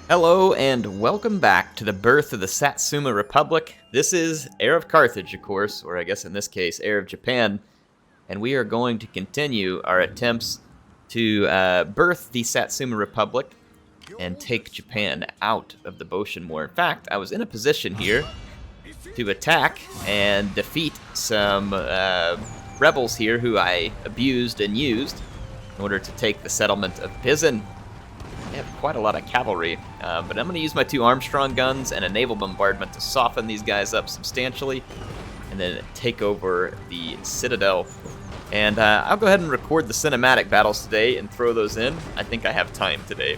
Hello and welcome back to the birth of the Satsuma Republic. This is Heir of Carthage, of course, or I guess in this case, Heir of Japan, and we are going to continue our attempts to birth the Satsuma Republic and take Japan out of the Boshin War. In fact, I was in a position here to attack and defeat some rebels here who I abused and used in order to take the settlement of Pizen. They have quite a lot of cavalry, but I'm going to use my two Armstrong guns and a naval bombardment to soften these guys up substantially, and then take over the citadel. And I'll go ahead and record the cinematic battles today and throw those in. I think I have time today.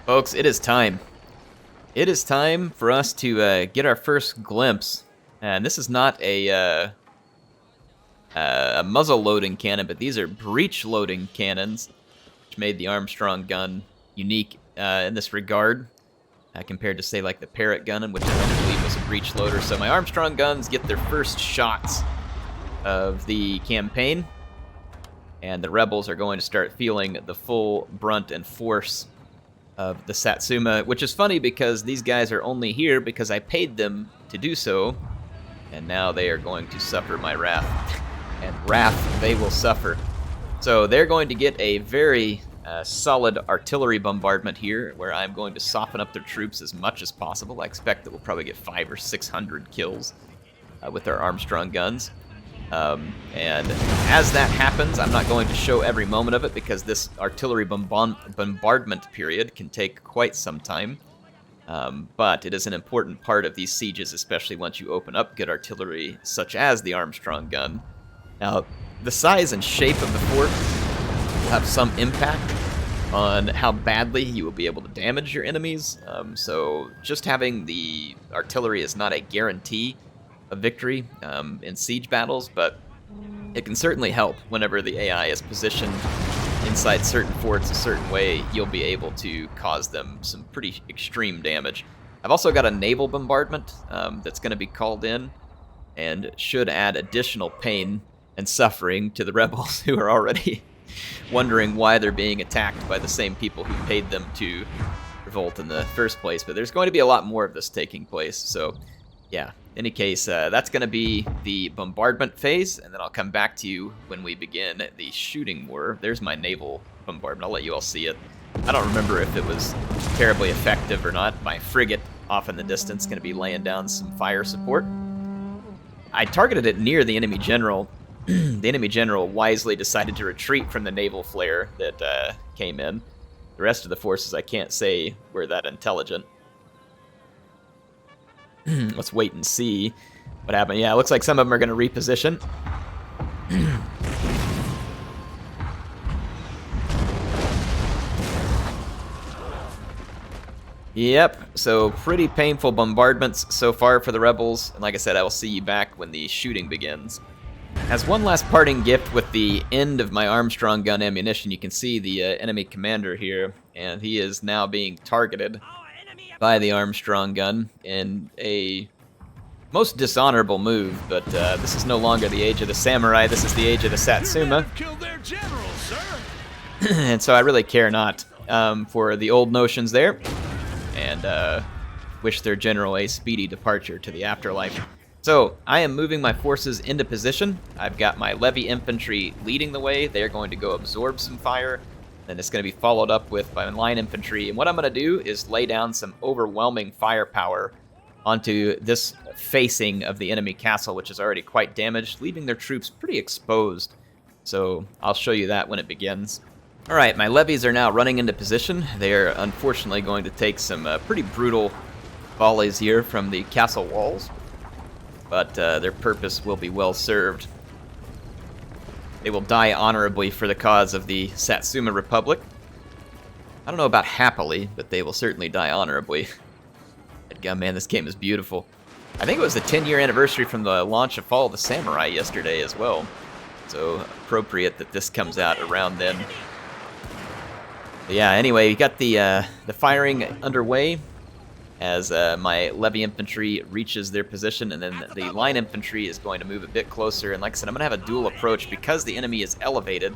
Folks, it is time. It is time for us to get our first glimpse. And this is not a muzzle-loading cannon, but these are breech-loading cannons, which made the Armstrong gun unique in this regard, compared to, say, like the Parrot gun, which I don't believe was a breech loader. So my Armstrong guns get their first shots of the campaign, and the rebels are going to start feeling the full brunt and force of the Satsuma, which is funny because these guys are only here because I paid them to do so, and now they are going to suffer my wrath. And wrath they will suffer. So they're going to get a very solid artillery bombardment here, where I'm going to soften up their troops as much as possible. I expect that we'll probably get 500 or 600 kills with our Armstrong guns. And as that happens, I'm not going to show every moment of it because this artillery bombardment period can take quite some time. But it is an important part of these sieges, especially once you open up good artillery, such as the Armstrong gun. Now, the size and shape of the fort will have some impact on how badly you will be able to damage your enemies. So just having the artillery is not a guarantee of victory in siege battles, but it can certainly help whenever the AI is positioned inside certain forts a certain way. You'll be able to cause them some pretty extreme damage. I've also got a naval bombardment that's going to be called in and should add additional pain and suffering to the rebels who are already wondering why they're being attacked by the same people who paid them to revolt in the first place. But there's going to be a lot more of this taking place. So, yeah, in any case, that's going to be the bombardment phase, and then I'll come back to you when we begin the shooting war. There's my naval bombardment. I'll let you all see it. I don't remember if it was terribly effective or not. My frigate off in the distance going to be laying down some fire support. I targeted it near the enemy general. The enemy general wisely decided to retreat from the naval flare that came in. The rest of the forces, I can't say were that intelligent. Let's wait and see what happened. Yeah, it looks like some of them are going to reposition. Yep, so pretty painful bombardments so far for the rebels. And like I said, I will see you back when the shooting begins. As one last parting gift with the end of my Armstrong gun ammunition, you can see the enemy commander here, and he is now being targeted by the Armstrong gun in a most dishonorable move, but this is no longer the age of the samurai, this is the age of the Satsuma. And so I really care not for the old notions there, and wish their general a speedy departure to the afterlife. So, I am moving my forces into position. I've got my levy infantry leading the way. They're going to go absorb some fire. Then it's going to be followed up with my line infantry. And what I'm going to do is lay down some overwhelming firepower onto this facing of the enemy castle, which is already quite damaged, leaving their troops pretty exposed. So, I'll show you that when it begins. Alright, my levies are now running into position. They are unfortunately going to take some pretty brutal volleys here from the castle walls, but their purpose will be well served. They will die honorably for the cause of the Satsuma Republic. I don't know about happily, but they will certainly die honorably. God, man, this game is beautiful. I think it was the 10-year anniversary from the launch of Fall of the Samurai yesterday as well, so appropriate that this comes out around then. But yeah, anyway, we got the firing underway as my levy infantry reaches their position, and then the line infantry is going to move a bit closer. And like I said, I'm going to have a dual approach because the enemy is elevated.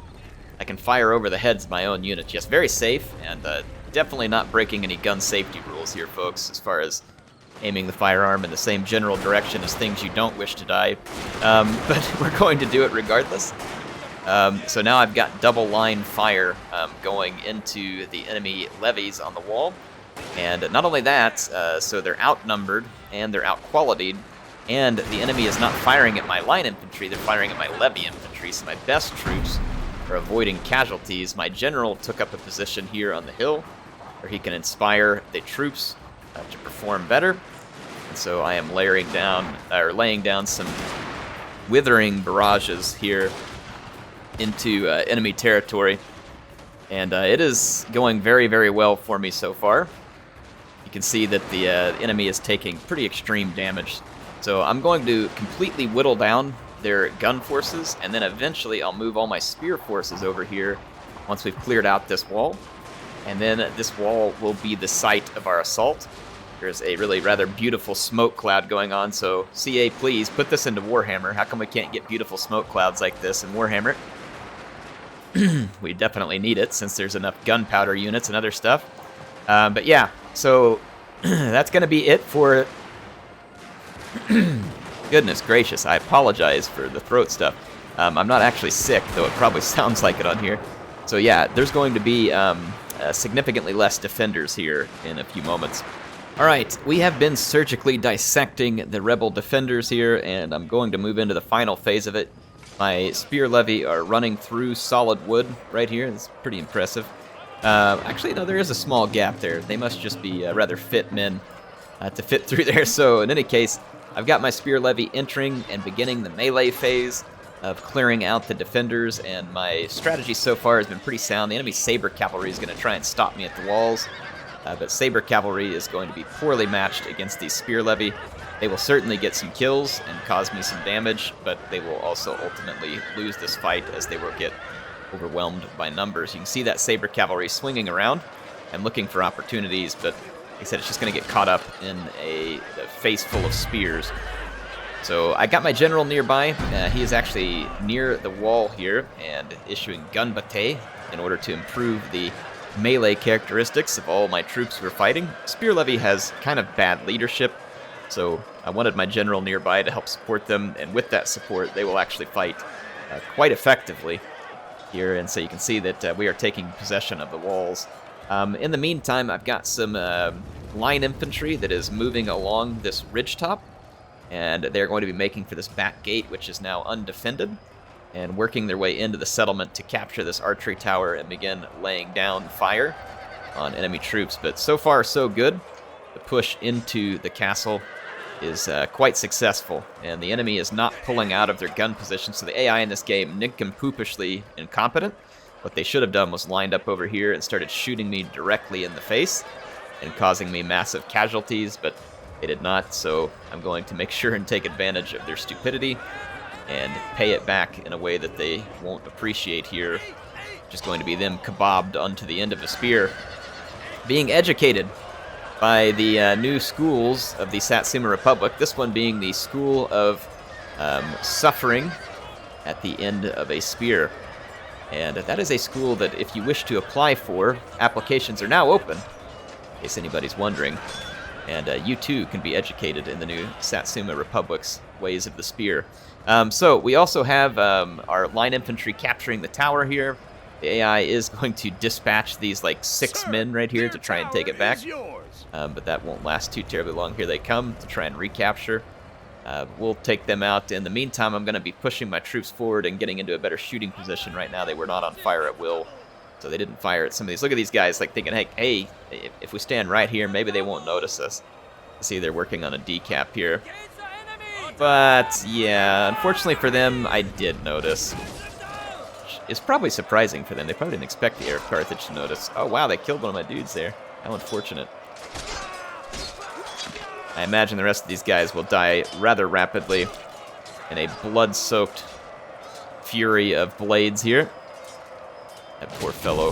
I can fire over the heads of my own units. Yes, very safe, and definitely not breaking any gun safety rules here, folks, as far as aiming the firearm in the same general direction as things you don't wish to die. But we're going to do it regardless. So now I've got double line fire going into the enemy levies on the wall. And not only that, so they're outnumbered and they're outqualitied, and the enemy is not firing at my line infantry, they're firing at my levy infantry, so my best troops are avoiding casualties. My general took up a position here on the hill where he can inspire the troops to perform better. And so I am laying down some withering barrages here into enemy territory. And it is going very, very well for me so far. You can see that the enemy is taking pretty extreme damage. So I'm going to completely whittle down their gun forces, and then eventually I'll move all my spear forces over here once we've cleared out this wall. And then this wall will be the site of our assault. There's a really rather beautiful smoke cloud going on, so CA, please put this into Warhammer. How come we can't get beautiful smoke clouds like this in Warhammer? We definitely need it since there's enough gunpowder units and other stuff. But yeah, so that's going to be it for... Goodness gracious, I apologize for the throat stuff. I'm not actually sick, though it probably sounds like it on here. So yeah, there's going to be significantly less defenders here in a few moments. Alright, we have been surgically dissecting the rebel defenders here, and I'm going to move into the final phase of it. My spear levy are running through solid wood right here. It's pretty impressive. Actually, no, there is a small gap there. They must just be rather fit men to fit through there. So in any case, I've got my spear levy entering and beginning the melee phase of clearing out the defenders, and my strategy so far has been pretty sound. The enemy saber cavalry is going to try and stop me at the walls, but saber cavalry is going to be poorly matched against the spear levy. They will certainly get some kills and cause me some damage, but they will also ultimately lose this fight as they will get overwhelmed by numbers. You can see that saber cavalry swinging around and looking for opportunities, but like I said, it's just going to get caught up in a face full of spears. So I got my general nearby. He is actually near the wall here and issuing gun bate in order to improve the melee characteristics of all my troops who are fighting. Spear levy has kind of bad leadership, so I wanted my general nearby to help support them, and with that support, they will actually fight quite effectively here. And so you can see that we are taking possession of the walls. In the meantime, I've got some line infantry that is moving along this ridgetop, and they're going to be making for this back gate, which is now undefended, and working their way into the settlement to capture this archery tower and begin laying down fire on enemy troops. But so far, so good. The push into the castle is quite successful, and the enemy is not pulling out of their gun position, so the AI in this game nincompoopishly incompetent. What they should have done was lined up over here and started shooting me directly in the face and causing me massive casualties, but they did not, so I'm going to make sure and take advantage of their stupidity and pay it back in a way that they won't appreciate here. Just going to be them kebabbed onto the end of a spear. Being educated by the new schools of the Satsuma Republic, this one being the school of suffering at the end of a spear. And that is a school that if you wish to apply for, applications are now open, in case anybody's wondering. And you too can be educated in the new Satsuma Republic's ways of the spear. So we also have our line infantry capturing the tower here. The AI is going to dispatch these like 6 men right here to try and take it back. But that won't last too terribly long. Here they come to try and recapture. We'll take them out. In the meantime, I'm going to be pushing my troops forward and getting into a better shooting position right now. They were not on fire at will, so they didn't fire at some of these. Look at these guys like thinking, hey, if we stand right here, maybe they won't notice us. See, they're working on a decap here. But yeah, unfortunately for them, I did notice. It's probably surprising for them. They probably didn't expect the HeirofCarthage to notice. Oh wow, they killed one of my dudes there. How unfortunate. I imagine the rest of these guys will die rather rapidly in a blood-soaked fury of blades here. That poor fellow.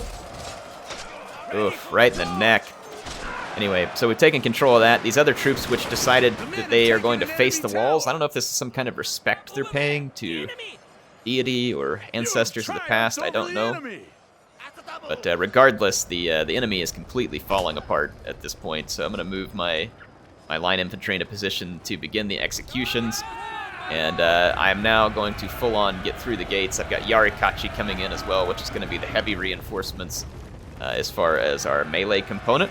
Oof, right in the neck. Anyway, so we've taken control of that. These other troops which decided that they are going to face the walls. I don't know if this is some kind of respect they're paying to deity or ancestors of the past. I don't know. But regardless, the enemy is completely falling apart at this point, so I'm going to move my line infantry into position to begin the executions. And I am now going to full-on get through the gates. I've got HeirofCarthage coming in as well, which is going to be the heavy reinforcements as far as our melee component.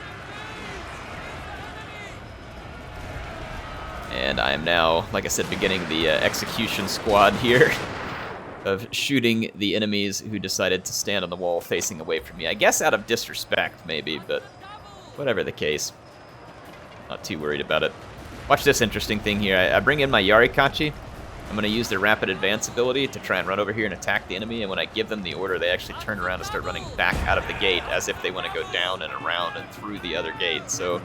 And I am now, like I said, beginning the execution squad here of shooting the enemies who decided to stand on the wall facing away from me. I guess out of disrespect, maybe, but whatever the case. Not too worried about it. Watch this interesting thing here. I bring in my HeirofCarthage. I'm going to use their rapid advance ability to try and run over here and attack the enemy, and when I give them the order, they actually turn around and start running back out of the gate as if they want to go down and around and through the other gate. So,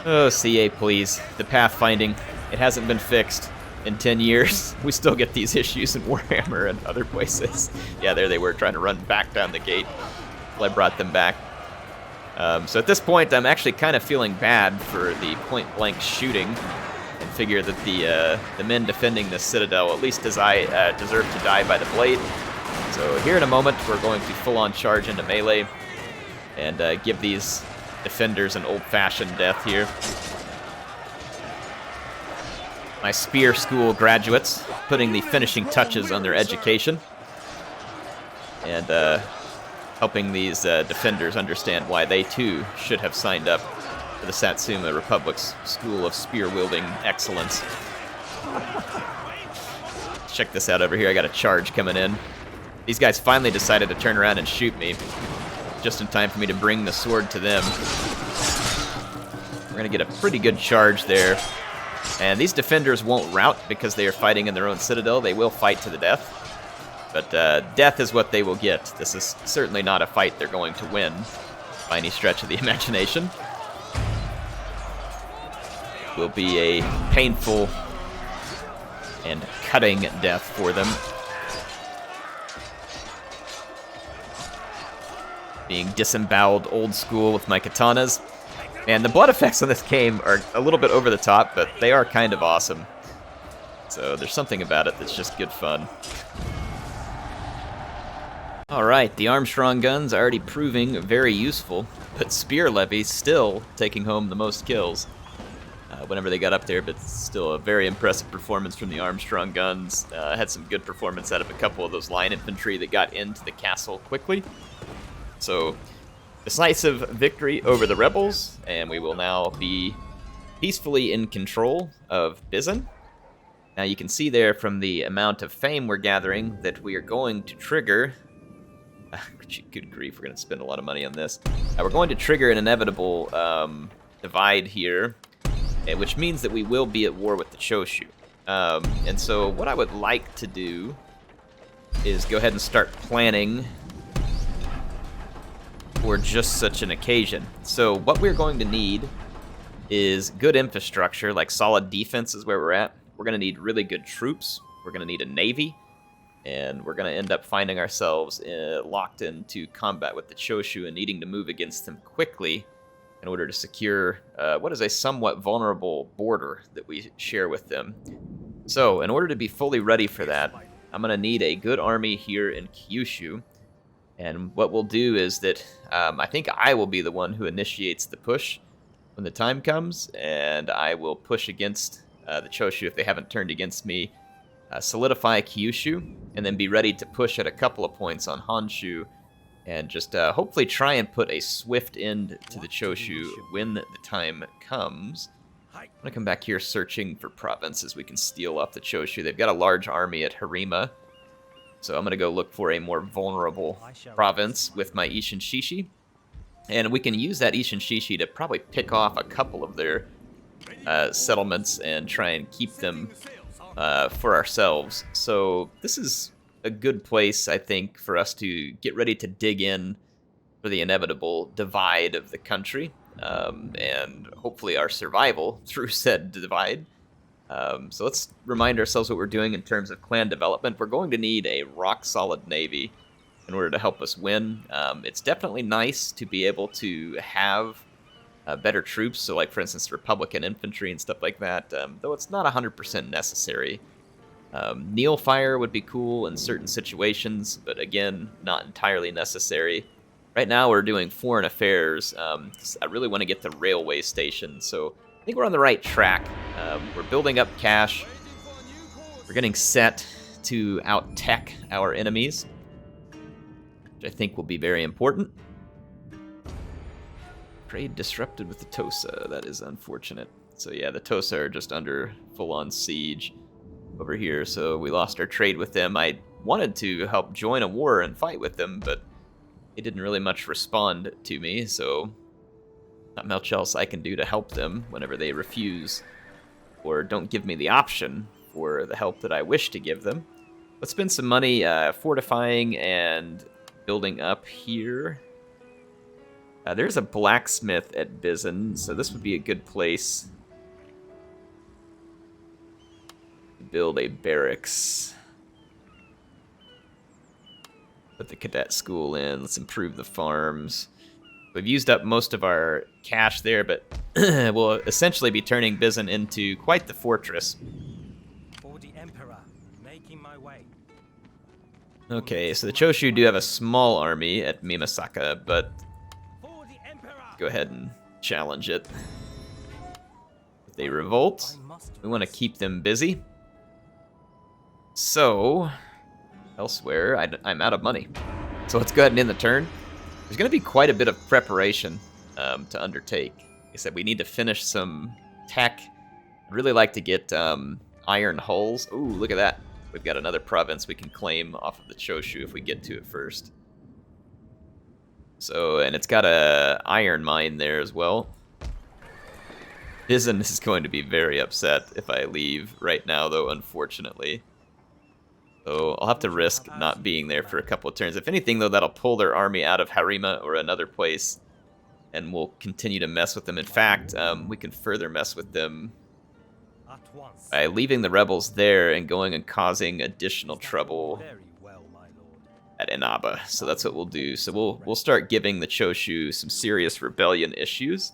oh, CA, please. The pathfinding, it hasn't been fixed in 10 years. We still get these issues in Warhammer and other places. Yeah, there they were trying to run back down the gate. Well, I brought them back. So at this point, I'm actually kind of feeling bad for the point-blank shooting, and figure that the men defending this citadel, at least as I deserve to die by the blade. So here in a moment, we're going to full-on charge into melee and give these defenders an old-fashioned death here. My spear school graduates putting the finishing touches on their education and helping these defenders understand why they too should have signed up for the Satsuma Republic's School of Spear-Wielding Excellence. Check this out over here. I got a charge coming in. These guys finally decided to turn around and shoot me, just in time for me to bring the sword to them. We're going to get a pretty good charge there. And these defenders won't rout because they are fighting in their own citadel. They will fight to the death. But death is what they will get. This is certainly not a fight they're going to win by any stretch of the imagination. It will be a painful and cutting death for them. Being disemboweled old school with my katanas. And the blood effects on this game are a little bit over the top, but they are kind of awesome. So there's something about it that's just good fun. Alright, the Armstrong guns are already proving very useful, but Spear Levy still taking home the most kills whenever they got up there, but still a very impressive performance from the Armstrong guns. Had some good performance out of a couple of those line infantry that got into the castle quickly. So, decisive victory over the rebels, and we will now be peacefully in control of Bizen. Now you can see there from the amount of fame we're gathering that we are going to trigger... Good grief, we're going to spend a lot of money on this. We're going to trigger an inevitable divide here, which means that we will be at war with the Choshu. And so what I would like to do is go ahead and start planning for just such an occasion. So what we're going to need is good infrastructure, like solid defense is where we're at. We're going to need really good troops. We're going to need a navy. And we're going to end up finding ourselves locked into combat with the Choshu and needing to move against them quickly in order to secure what is a somewhat vulnerable border that we share with them. So, in order to be fully ready for that, I'm going to need a good army here in Kyushu. And what we'll do is that I think I will be the one who initiates the push when the time comes, and I will push against the Choshu if they haven't turned against me. Solidify Kyushu, and then be ready to push at a couple of points on Honshu, and just hopefully try and put a swift end to the Choshu when the time comes. I'm going to come back here searching for provinces we can steal off the Choshu. They've got a large army at Harima, so I'm going to go look for a more vulnerable province with my Ishin Shishi. And we can use that Ishin Shishi to probably pick off a couple of their settlements and try and keep them for ourselves. So this is a good place, I think, for us to get ready to dig in for the inevitable divide of the country, and hopefully our survival through said divide. So let's remind ourselves what we're doing in terms of clan development. We're going to need a rock-solid navy in order to help us win. It's definitely nice to be able to have better troops, so like for instance Republican infantry and stuff like that, though it's not 100% necessary. Neil fire would be cool in certain situations, but again, not entirely necessary. Right now we're doing foreign affairs. I really want to get the railway station, so I think we're on the right track. We're building up cash. We're getting set to out-tech our enemies, which I think will be very important. Trade disrupted with the Tosa. That is unfortunate. So yeah, the Tosa are just under full-on siege over here, so we lost our trade with them. I wanted to help join a war and fight with them, but it didn't really much respond to me, so not much else I can do to help them whenever they refuse or don't give me the option for the help that I wish to give them. Let's spend some money fortifying and building up here. There's a blacksmith at Bizen, so this would be a good place to build a barracks. Put the cadet school in. Let's improve the farms. We've used up most of our cash there, but we'll essentially be turning Bizen into quite the fortress. For the Emperor, making my way. Okay, so the Choshu do have a small army at Mimasaka, but go ahead and challenge it. If they revolt, we want to keep them busy. So, elsewhere, I'm out of money. So let's go ahead and end the turn. There's going to be quite a bit of preparation to undertake. Like I said, we need to finish some tech. I'd really like to get iron hulls. Ooh, look at that. We've got another province we can claim off of the Choshu if we get to it first. So, and it's got a iron mine there as well. Bizen is going to be very upset if I leave right now, though, unfortunately. So I'll have to risk not being there for a couple of turns. If anything, though, that'll pull their army out of Harima or another place, and we'll continue to mess with them. In fact, we can further mess with them by leaving the rebels there and going and causing additional trouble at Inaba. So that's what we'll do. So we'll start giving the Choshu some serious rebellion issues.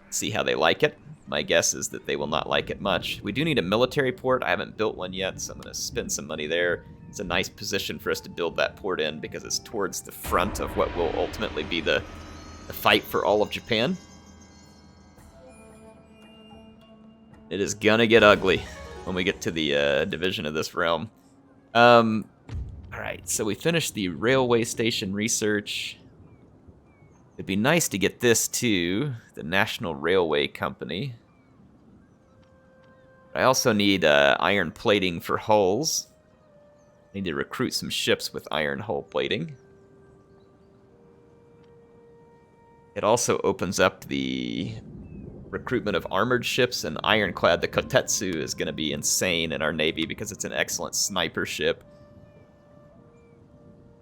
See how they like it. My guess is that they will not like it much. We do need a military port. I haven't built one yet, so I'm going to spend some money there. It's a nice position for us to build that port in because it's towards the front of what will ultimately be the fight for all of Japan. It is gonna get ugly when we get to the division of this realm. Alright, so we finished the railway station research. It'd be nice to get this to the National Railway Company. I also need iron plating for hulls. I need to recruit some ships with iron hull plating. It also opens up the recruitment of armored ships and ironclad. The Kotetsu is going to be insane in our navy because it's an excellent sniper ship.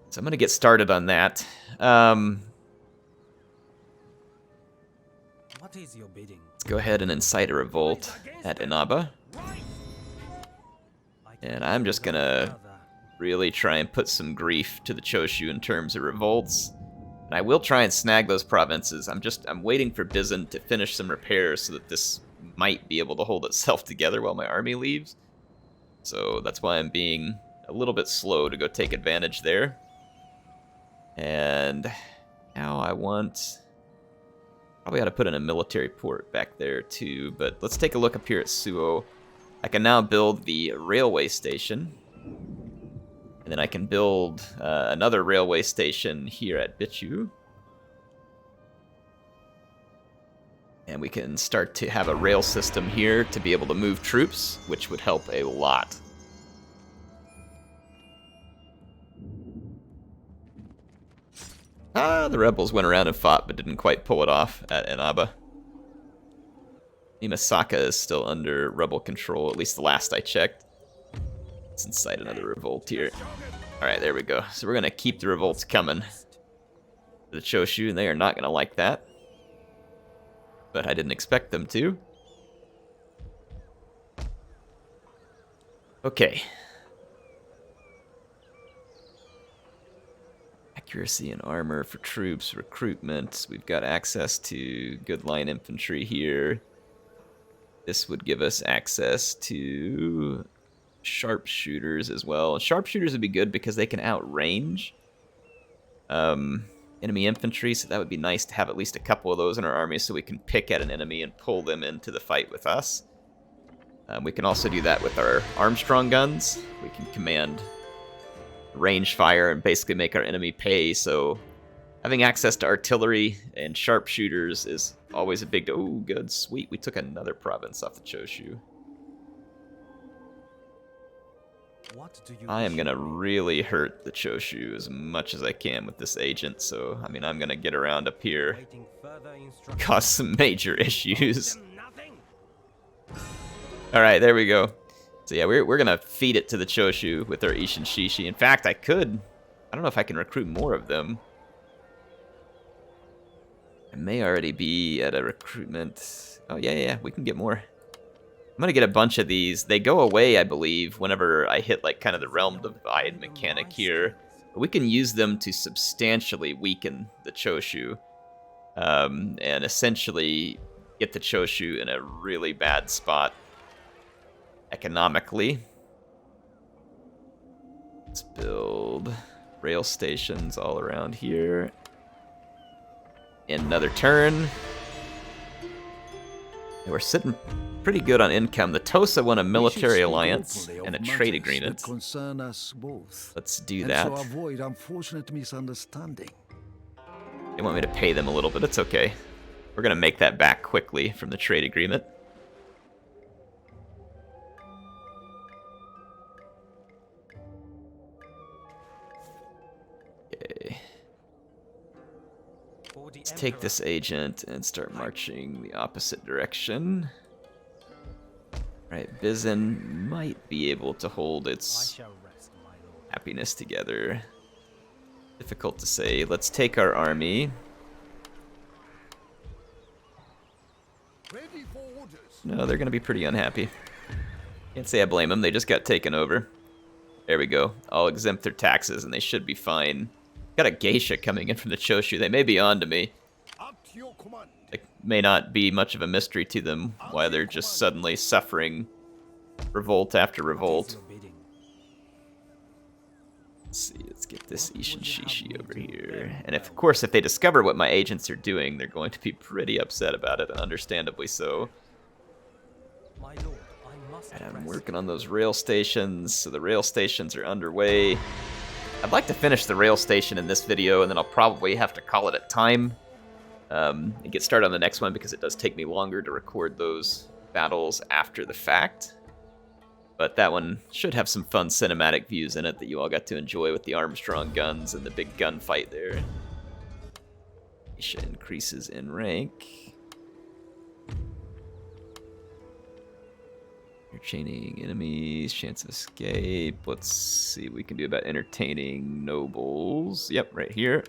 So I'm going to get started on that. What is your bidding? Let's go ahead and incite a revolt at Inaba. And I'm just going to really try and put some grief to the Choshu in terms of revolts. And I will try and snag those provinces. I'm waiting for Bizen to finish some repairs so that this might be able to hold itself together while my army leaves. So that's why I'm being a little bit slow to go take advantage there. And now I want... Probably ought to put in a military port back there too, but let's take a look up here at Suo. I can now build the railway station. And then I can build another railway station here at Bichu. And we can start to have a rail system here to be able to move troops, which would help a lot. The rebels went around and fought, but didn't quite pull it off at Inaba. Mimasaka is still under rebel control, at least the last I checked. Let's incite another revolt here. Alright, there we go. So we're going to keep the revolts coming. The Choshu, and they are not going to like that. But I didn't expect them to. Okay. Accuracy and armor for troops, recruitment. We've got access to good line infantry here. This would give us access to sharpshooters as well. Sharpshooters would be good because they can outrange enemy infantry, so that would be nice to have at least a couple of those in our army so we can pick at an enemy and pull them into the fight with us. We can also do that with our Armstrong guns. We can command range fire and basically make our enemy pay, so having access to artillery and sharpshooters is always a big... Oh, good, sweet. We took another province off the Choshu. What do you I am wish going to of me? really hurt the Choshu as much as I can with this agent, so, I mean, I'm going to get around up here, Waiting further instructions. cause some major issues. Them nothing. Alright, there we go. So yeah, we're going to feed it to the Choshu with our Ishin Shishi. In fact, I don't know if I can recruit more of them. I may already be at a recruitment. Oh, yeah, we can get more. I'm going to get a bunch of these. They go away, I believe, whenever I hit, like, kind of the realm divide mechanic here. But we can use them to substantially weaken the Choshu. And essentially get the Choshu in a really bad spot economically. Let's build rail stations all around here. And another turn. And we're sitting pretty good on income. The Tosa won a military alliance and a trade agreement. Concern us both. Let's do And that. so avoid unfortunate misunderstanding. They want me to pay them a little bit. It's okay. We're going to make that back quickly from the trade agreement. Okay. For the Let's take Emperor. this agent and start marching the opposite direction. Right, Bizen might be able to hold I its shall rest, my lord. happiness together. Difficult to say. Let's take our army. Ready for orders. No, they're going to be pretty unhappy. Can't say I blame them. They just got taken over. There we go. I'll exempt their taxes and they should be fine. Got a geisha coming in from the Choshu. They may be on to me. At your command. It may not be much of a mystery to them why they're just suddenly suffering revolt after revolt. Your bidding. Let's see, let's get this Ishin Shishi over here. And if, of course, if they discover what my agents are doing, they're going to be pretty upset about it, and understandably so. My lord, I must And I'm rest. working on those rail stations, so the rail stations are underway. I'd like to finish the rail station in this video, and then I'll probably have to call it a time. And get started on the next one, because it does take me longer to record those battles after the fact. But that one should have some fun cinematic views in it that you all got to enjoy with the Armstrong guns and the big gunfight there. Isha increases in rank. You're chaining enemies, chance of escape. Let's see what we can do about entertaining nobles. Yep, right here.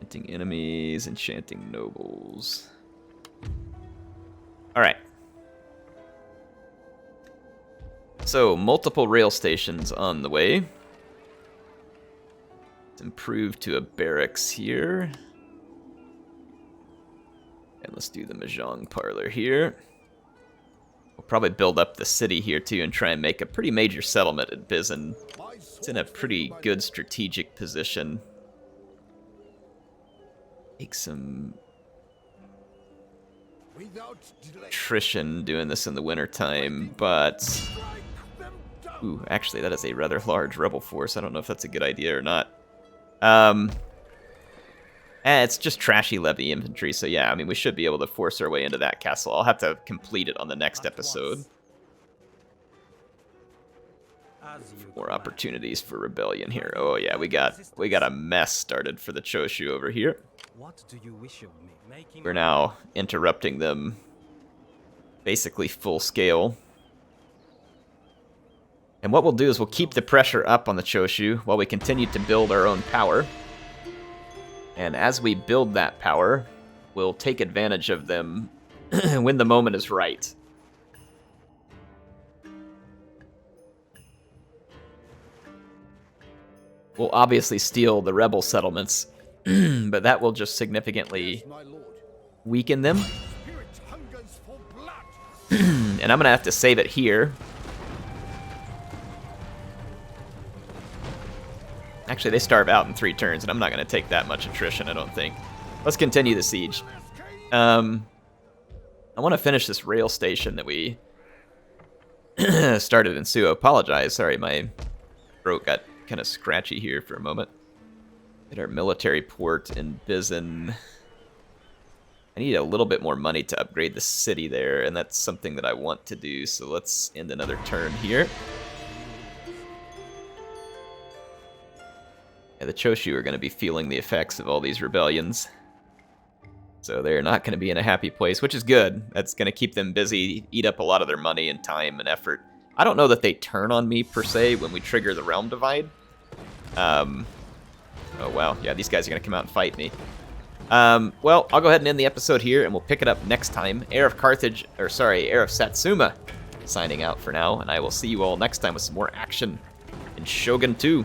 Enchanting enemies, enchanting nobles. Alright. So, multiple rail stations on the way. Let's improve to a barracks here. And let's do the Mahjong parlor here. We'll probably build up the city here too and try and make a pretty major settlement at Bizen. It's in a pretty good strategic position. Take some Without delay. attrition doing this in the wintertime, but... Ooh, actually, that is a rather large rebel force. I don't know if that's a good idea or not. It's just trashy levy infantry, so yeah, I mean, we should be able to force our way into that castle. I'll have to complete it on the next episode. As you More command. opportunities for rebellion here. Oh yeah, we got a mess started for the Choshu over here. What do you wish of me? Making We're my- now interrupting them basically full scale. And what we'll do is we'll keep the pressure up on the Choshu while we continue to build our own power. And as we build that power, we'll take advantage of them when the moment is right. We'll obviously steal the rebel settlements, but that will just significantly My lord. weaken them. Spirit hungers for blood. And I'm going to have to save it here. Actually, they starve out in 3 turns, and I'm not going to take that much attrition, I don't think. Let's continue the siege. I want to finish this rail station that we started in Suo. Apologize, sorry, my throat got kind of scratchy here for a moment. At our military port in Bizen. I need a little bit more money to upgrade the city there, and that's something that I want to do, so let's end another turn here. Yeah, the Choshu are going to be feeling the effects of all these rebellions. So they're not going to be in a happy place, which is good. That's going to keep them busy, eat up a lot of their money and time and effort. I don't know that they turn on me, per se, when we trigger the Realm Divide. Oh, wow. Yeah, these guys are going to come out and fight me. Well, I'll go ahead and end the episode here, and we'll pick it up next time. Heir of Carthage, or sorry, Heir of Satsuma, signing out for now, and I will see you all next time with some more action in Shogun 2.